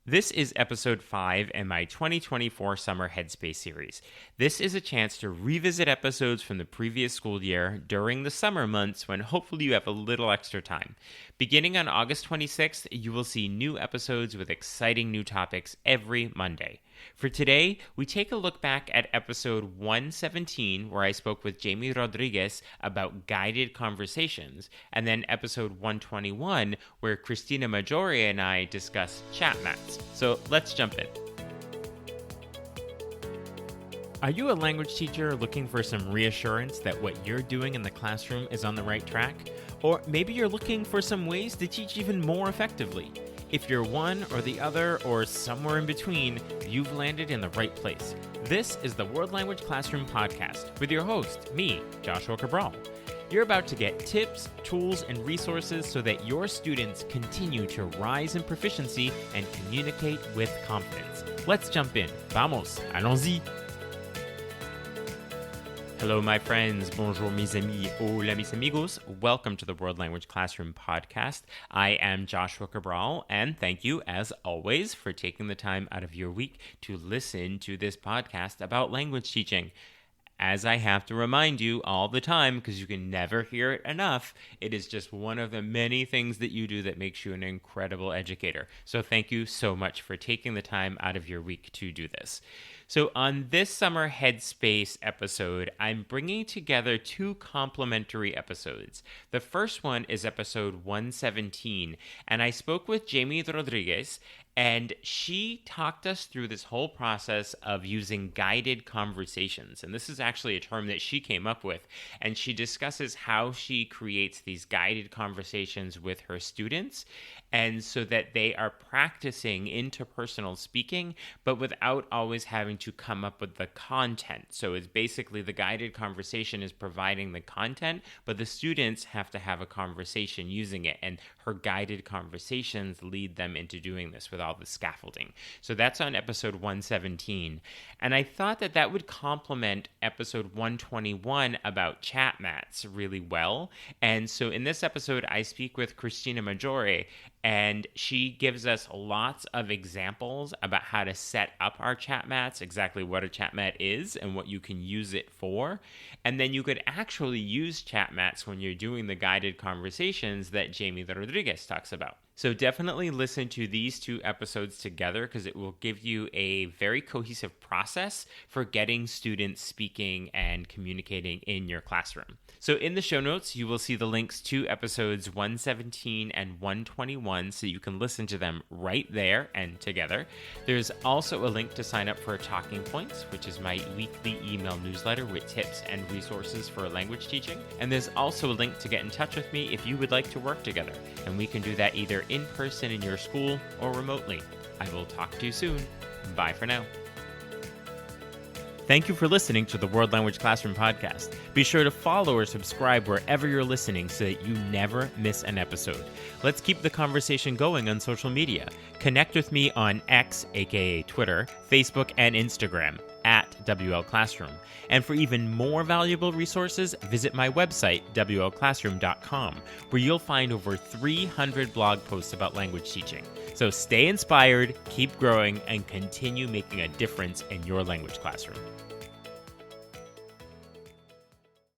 This is episode 5 in my 2024 Summer Headspace series. This is a chance to revisit episodes from the previous school year during the summer months when hopefully you have a little extra time. Beginning on August 26th, you will see new episodes with exciting new topics every Monday. For today, we take a look back at episode 117, where I spoke with Jamie Rodriguez about guided conversations, and then episode 121, where Christina Margiore and I discuss chat mats. So let's jump in. Are you a language teacher looking for some reassurance that what you're doing in the classroom is on the right track? Or maybe you're looking for some ways to teach even more effectively? If you're one or the other or somewhere in between, you've landed in the right place. This is the World Language Classroom Podcast with your host, me, Joshua Cabral. You're about to get tips, tools, and resources so that your students continue to rise in proficiency and communicate with confidence. Let's jump in. Vamos, allons-y. Hello, my friends. Bonjour, mes amis. Hola, mis amigos. Welcome to the World Language Classroom Podcast. I am Joshua Cabral, and thank you, as always, for taking the time out of your week to listen to this podcast about language teaching. As I have to remind you all the time, because you can never hear it enough, it is just one of the many things that you do that makes you an incredible educator. So thank you so much for taking the time out of your week to do this. So on this summer Headspace episode, I'm bringing together two complementary episodes. The first one is episode 117, and I spoke with Jamie Rodriguez, and she talked us through this whole process of using guided conversations. And this is actually a term that she came up with. And she discusses how she creates these guided conversations with her students, and so that they are practicing interpersonal speaking, but without always having to come up with the content. So it's basically the guided conversation is providing the content, but the students have to have a conversation using it. And her guided conversations lead them into doing this with all the scaffolding. So that's on episode 117. And I thought that that would complement episode 121 about chat mats really well. And so in this episode, I speak with Christina Margiore, and she gives us lots of examples about how to set up our chat mats, exactly what a chat mat is and what you can use it for. And then you could actually use chat mats when you're doing the guided conversations that Jamie Rodriguez talks about. So definitely listen to these two episodes together, because it will give you a very cohesive process for getting students speaking and communicating in your classroom. So in the show notes, you will see the links to episodes 117 and 121, so you can listen to them right there and together. There's also a link to sign up for Talking Points, which is my weekly email newsletter with tips and resources for language teaching. And there's also a link to get in touch with me if you would like to work together. And we can do that either in person in your school or remotely. I will talk to you soon. Bye for now. Thank you for listening to the World Language Classroom Podcast. Be sure to follow or subscribe wherever you're listening so that you never miss an episode. Let's keep the conversation going on social media. Connect with me on X, aka Twitter, Facebook, and Instagram at WL Classroom. And for even more valuable resources, visit my website, WLClassroom.com, where you'll find over 300 blog posts about language teaching. So stay inspired, keep growing, and continue making a difference in your language classroom.